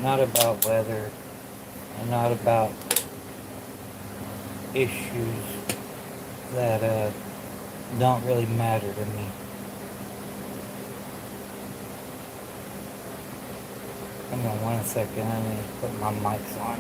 not about weather, and not about issues that don't really matter to me. Hang on 1 second, I need to put my mics on.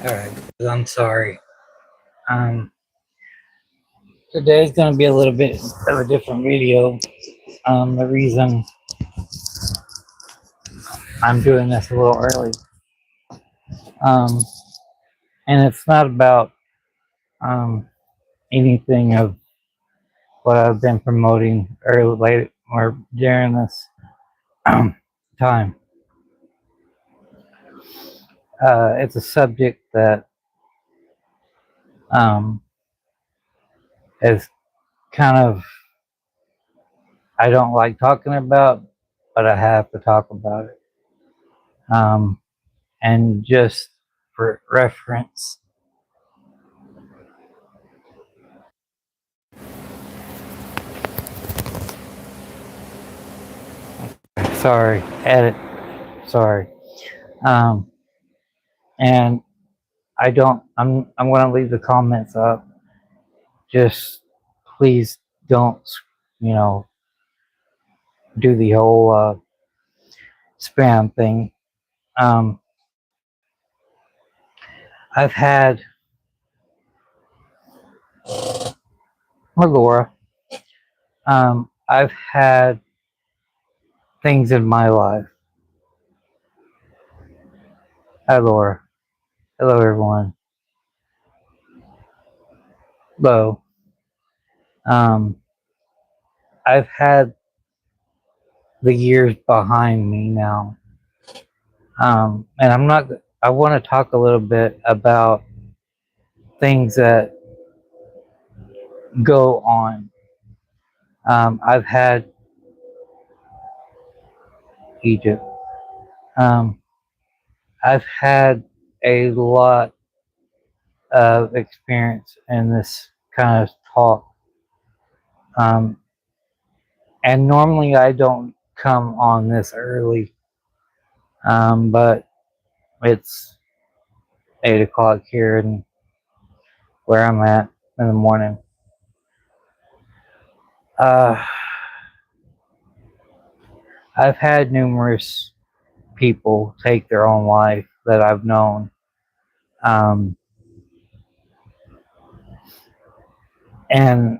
Alright, I'm sorry. Um, Today's gonna be a little bit of a different video. The reason I'm doing this a little early, um, and it's not about um, anything of what I've been promoting early, late, or during this time. It's a subject that um, is kind of I don't like talking about, but I have to talk about it. And just for reference, sorry, edit, sorry. Um, and I don't. I'm going to leave the comments up. Just please don't, you know, do the whole spam thing. Um, I've had Laura. I've had things in my life. Hi, Laura. Hello, everyone. Hello. Um, I've had the years behind me now. And I'm not, I want to talk a little bit about things that go on. I've had Egypt. Um, I've had a lot of experience in this kind of talk. Um, and normally I don't come on this early, but it's 8 o'clock here and where I'm at in the morning. Uh, I've had numerous people take their own life that I've known. Um, and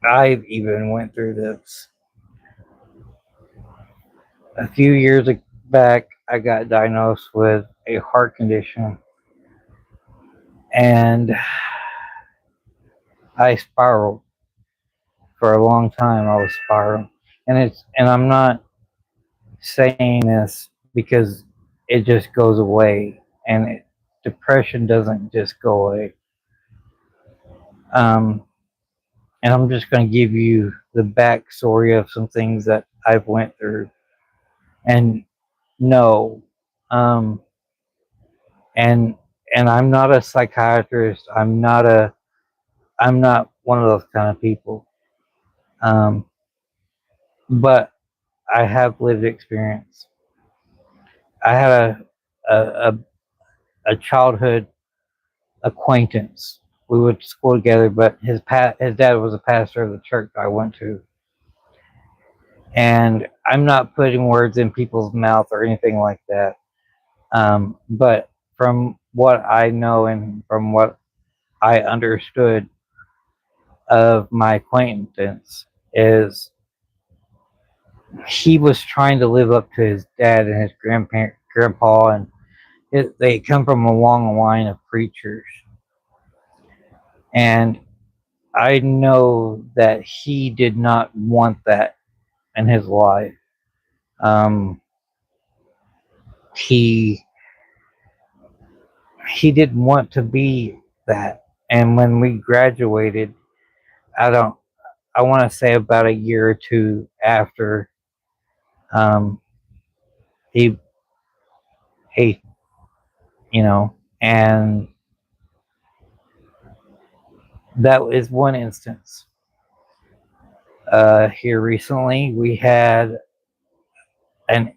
I've even went through this. A few years back, I got diagnosed with a heart condition, and I spiraled for a long time. I was spiraling, and I'm not saying this because it just goes away, and depression doesn't just go away. Um, and I'm just going to give you the backstory of some things that I've went through. And no, um, and and I'm not a psychiatrist. I'm not one of those kind of people. Um, but I have lived experience. I had a, a, a childhood acquaintance. We went to school together, but his dad was a pastor of the church I went to. And I'm not putting words in people's mouth or anything like that. But from what I know and from what I understood of my acquaintance is he was trying to live up to his dad and his grandpa, and they come from a long line of preachers. And I know that he did not want that in his life. Um, he he didn't want to be that. And when we graduated, I don't. I want to say about a year or two after, um, he he and that is one instance. Here recently, we had an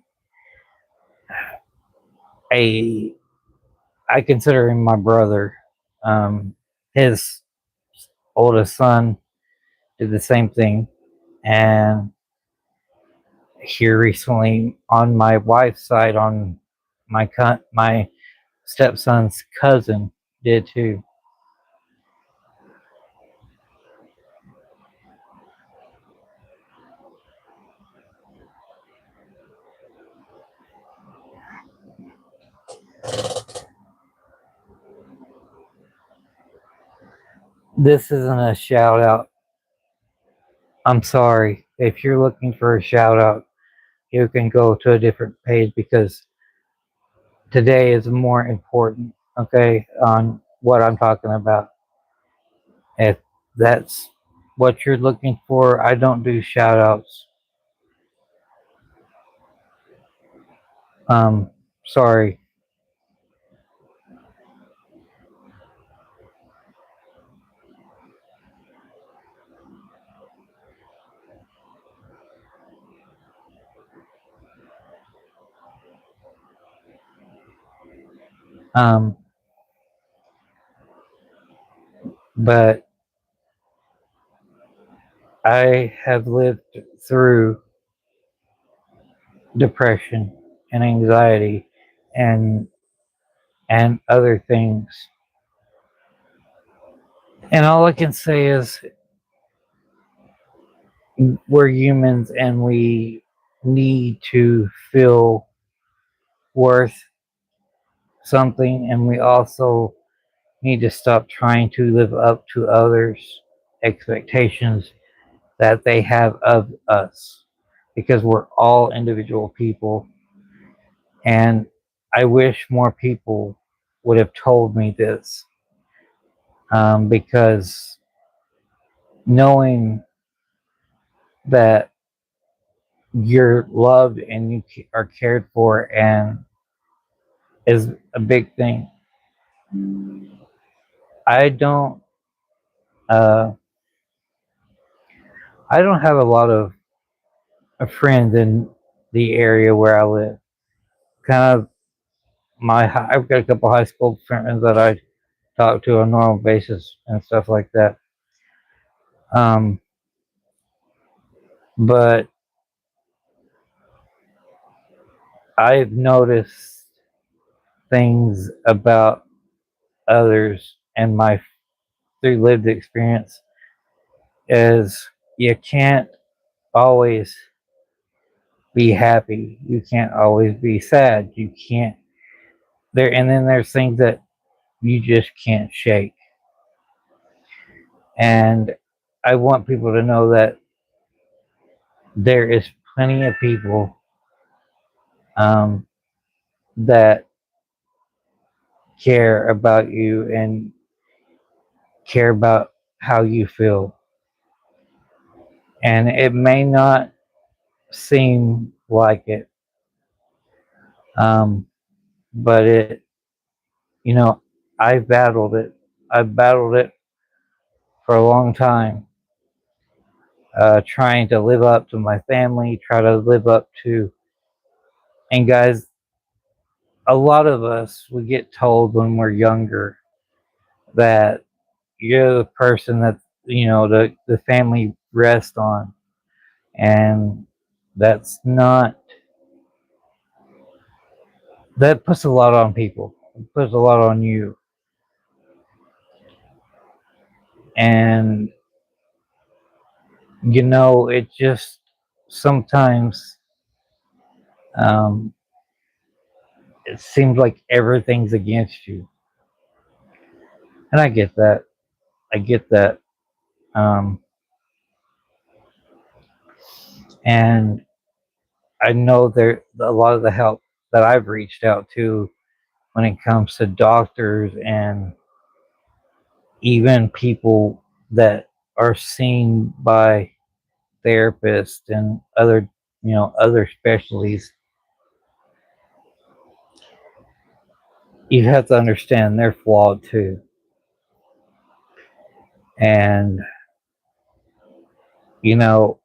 a I consider him my brother. His oldest son did the same thing, and here recently on my wife's side, on my stepson's cousin did too. This isn't a shout out. I'm sorry. If you're looking for a shout out, you can go to a different page because today is more important, okay, on what I'm talking about. If that's what you're looking for, I don't do shout outs. Sorry. Um, but I have lived through depression and anxiety and other things. And all I can say is we're humans and we need to feel worth something, and we also need to stop trying to live up to others' expectations that they have of us because we're all individual people. And I wish more people would have told me this, because knowing that you're loved and you are cared for and is a big thing. I don't uh, I don't have a lot of friends in the area where I live. Kind of I've got a couple high school friends that I talk to on a normal basis and stuff like that. Um, but I've noticed things about others and my through lived experience is you can't always be happy. You can't always be sad. You can't there and then there's things that you just can't shake. And I want people to know that there is plenty of people, um, that care about you and care about how you feel. And it may not seem like it, um, but you know, I battled it. I battled it for a long time. trying to live up to my family, try to live up to, and guys, a lot of us, we get told when we're younger that you're the person that, the family rests on. And that's not, that puts a lot on people. It puts a lot on you. And, it just sometimes, um, it seems like everything's against you. And I get that. I get that. Um, and I know there a lot of the help that I've reached out to when it comes to doctors and even people that are seen by therapists and other specialties. You have to understand they're flawed too. And you know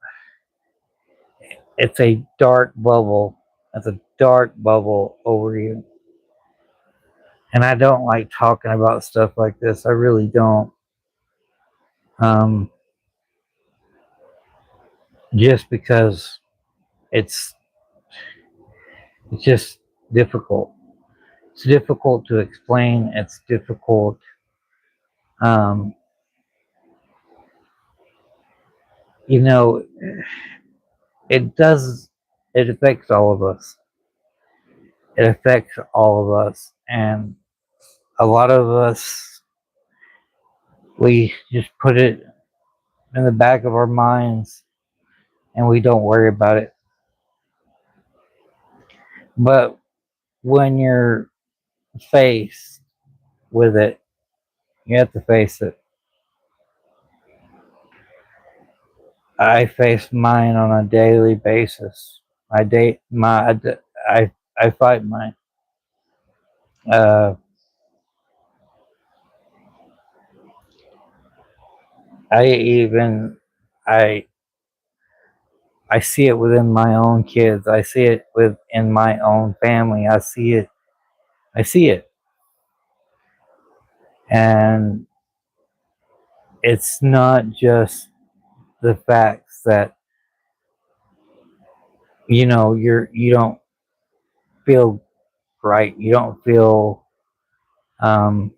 it's a dark bubble. It's a dark bubble over you. And I don't like talking about stuff like this. I really don't. um, just because it's it's just difficult. It's difficult to explain. It's difficult. um, you know it does. It affects all of us. It affects all of us. And a lot of us, we just put it in the back of our minds and we don't worry about it. But when you're faced with it, you have to face it. I face mine on a daily basis. I date my I fight mine. Uh, I even I I see it within my own kids. I see it within my own family. I see it. I see it, and it's not just the facts that you don't feel right. You don't feel. Um,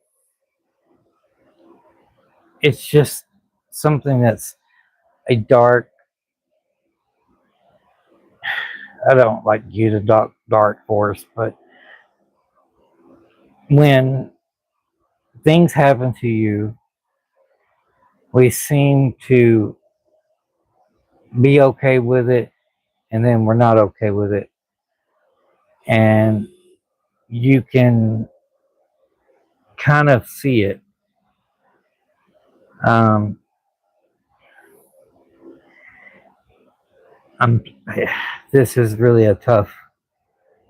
it's just something that's a dark. I don't like to use a dark force, but when things happen to you, we seem to be okay with it, and then we're not okay with it, and you can kind of see it. Um, I'm. This is really a tough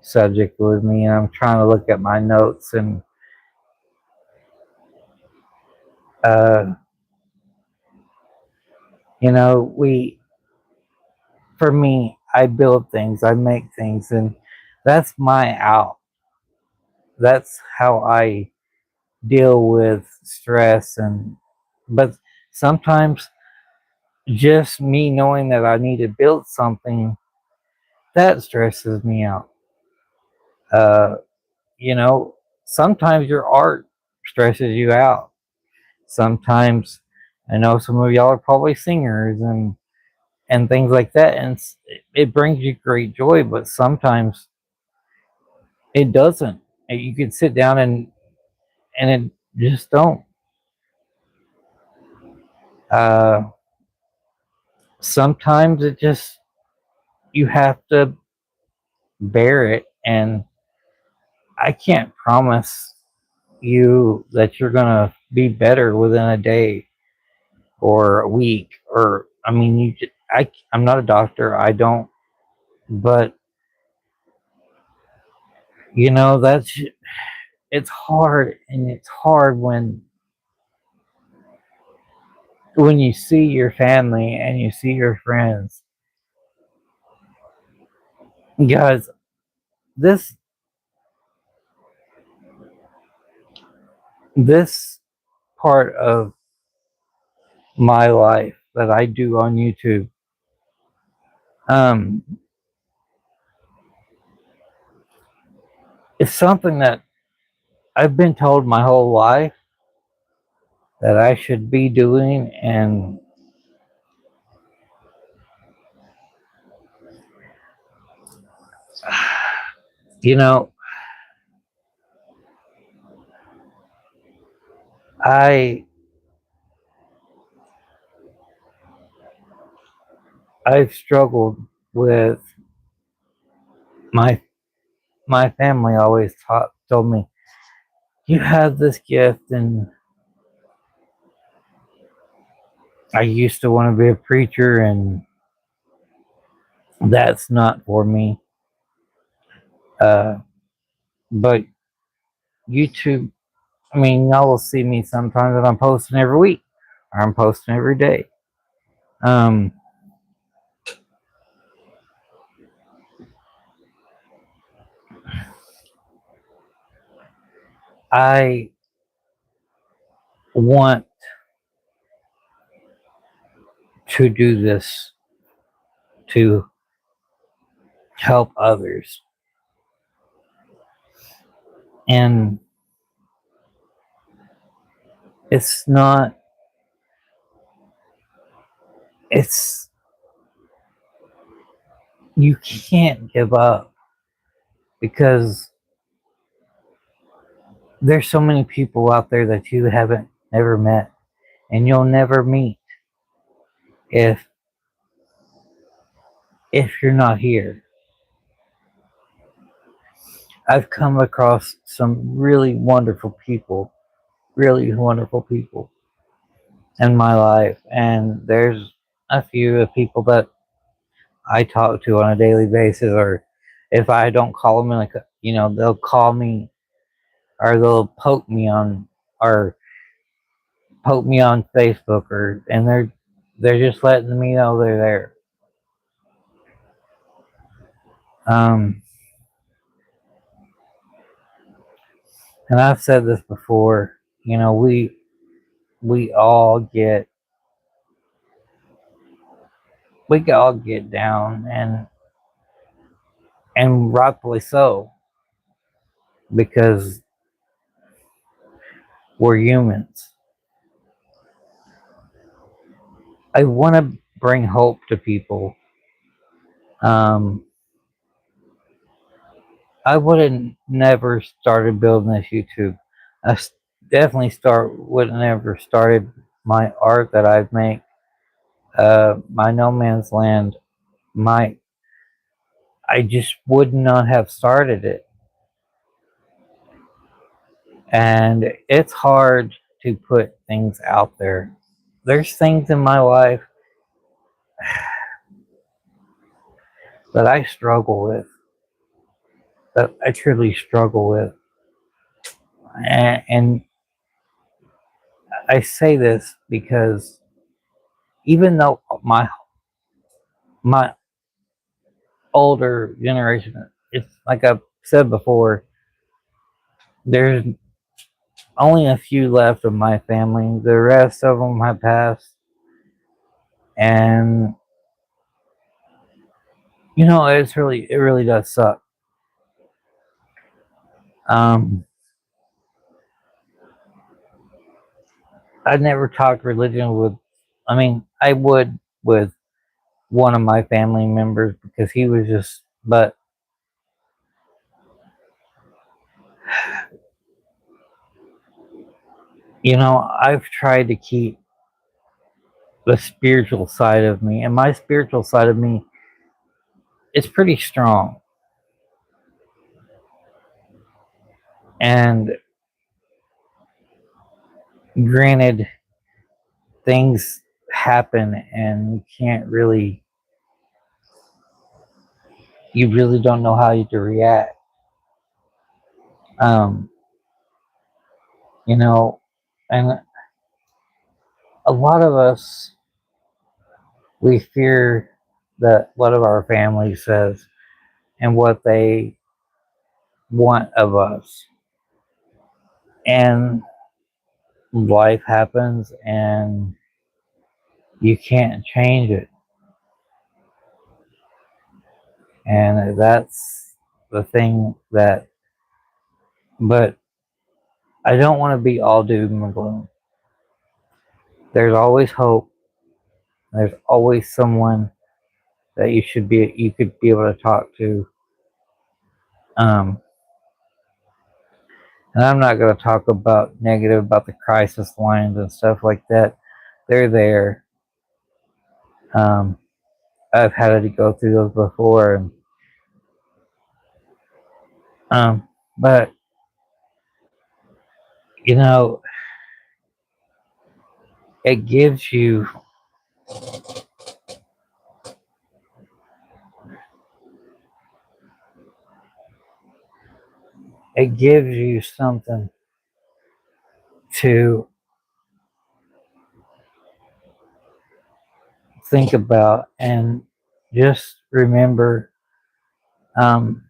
subject with me, and I'm trying to look at my notes and uh, we for me, I build things, I make things, and that's my out. That's how I deal with stress. And but sometimes just me knowing that I need to build something, that stresses me out. uh you know Sometimes your art stresses you out. Sometimes, I know some of y'all are probably singers and things like that, and it brings you great joy. But sometimes it doesn't. You can sit down and it just don't. uh Sometimes it just, you have to bear it. And I can't promise you that you're gonna be better within a day or a week. Or I mean, I'm not a doctor. I don't. But that's, it's hard. And it's hard when when you see your family and you see your friends, guys, this this part of my life that I do on YouTube, um, is something that I've been told my whole life that I should be doing, and you know, I I've struggled with my my family always told me you have this gift, and I used to want to be a preacher, and that's not for me. Uh, but YouTube, I mean, y'all will see me sometimes that I'm posting every week or I'm posting every day. Um, I want to do this to help others. And it's not, it's, you can't give up because there's so many people out there that you haven't never met and you'll never meet if you're not here. I've come across some really wonderful people in my life, and there's a few of people that I talk to on a daily basis, or if I don't call them, like they'll call me or they'll or poke me on Facebook, and they're just letting me know they're there. Um, and I've said this before. We all get down, and rightfully so, because we're humans. I want to bring hope to people. Um, I would have never started building this YouTube. Definitely would have never started my art that I make. My No Man's Land. My I just would not have started it, and it's hard to put things out there. There's things in my life that I struggle with, that I truly struggle with, and I say this because even though my older generation, it's like I've said before, there's only a few left of my family. The rest of them have passed, and it really does suck. Um, I never talked religion with. I mean, I would with one of my family members because he was just. But I've tried to keep the spiritual side of me, and my spiritual side of me is pretty strong. And granted, things happen, and you really don't know how to react. Um, you know, and a lot of us, we fear that what of our family says and what they want of us. And life happens and you can't change it. And that's the thing that, but I don't want to be all doom and gloom. There's always hope. There's always someone that you could be able to talk to. Um, and I'm not going to talk about negative about the crisis lines and stuff like that. They're there. Um, I've had to go through those before, and um, but you know, it gives you something to think about, and just remember, um,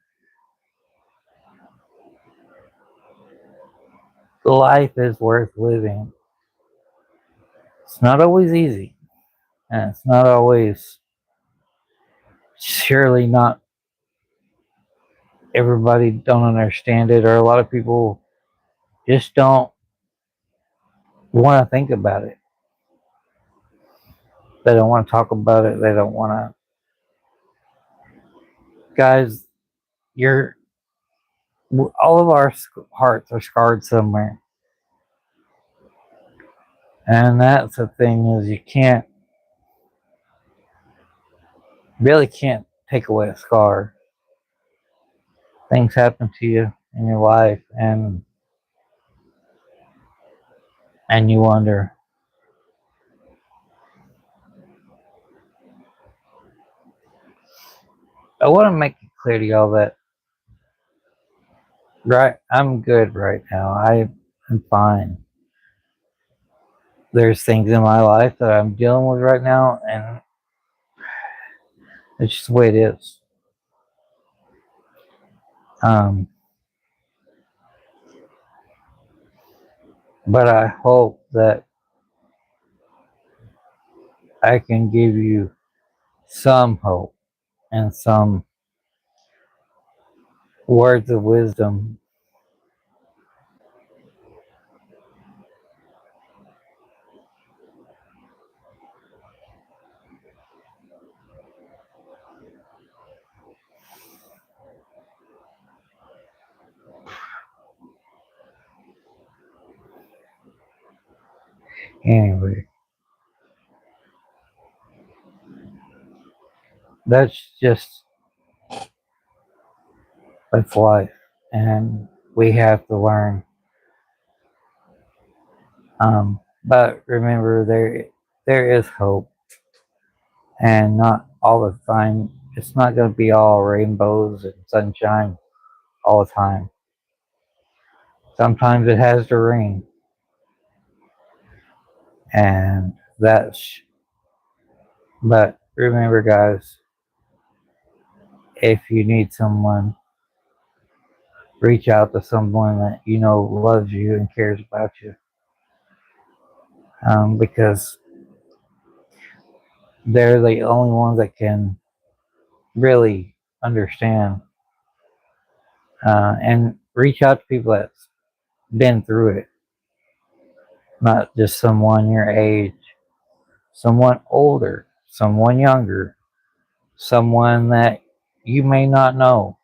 life is worth living. It's not always easy, and it's not always, surely not everybody don't understand it, or a lot of people just don't want to think about it. They don't want to talk about it. They don't want to. Guys, you're all of our hearts are scarred somewhere, and that's the thing is you can't take away a scar. Things happen to you in your life, and you wonder. I want to make it clear to y'all that right, I'm good right now. I'm fine. There's things in my life that I'm dealing with right now, and it's just the way it is. Um, but I hope that I can give you some hope and some words of wisdom. Anyway, that's just it's life, and we have to learn. But remember, there is hope, and not all the time. It's not going to be all rainbows and sunshine all the time. Sometimes it has to rain, and that's. But remember, guys, if you need someone, reach out to someone that you know loves you and cares about you, because they're the only ones that can really understand, and reach out to people that's been through it, not just someone your age, someone older, someone younger, someone that you may not know,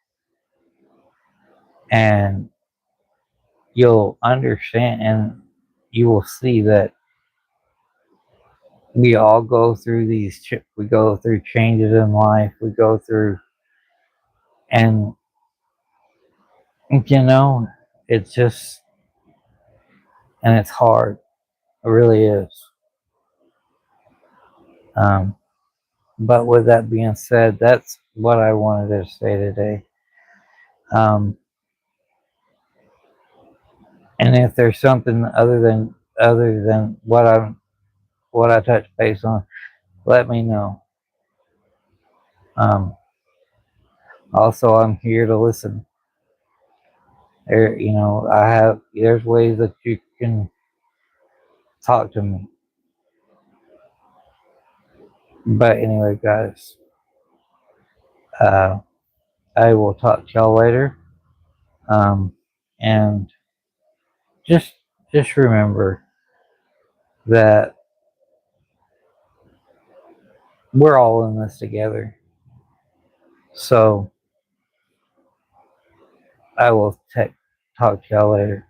and you'll understand and you will see that we all go through we go through changes in life, we go through, and you know, it's just, and it's hard, it really is. um, but with that being said, that's what I wanted to say today. um, and if there's something other than what I'm what I touch base on, let me know. Um, Also, I'm here to listen. There's ways that you can talk to me. But anyway, guys, uh, I will talk to y'all later. And just just remember that we're all in this together. So I will talk to y'all later.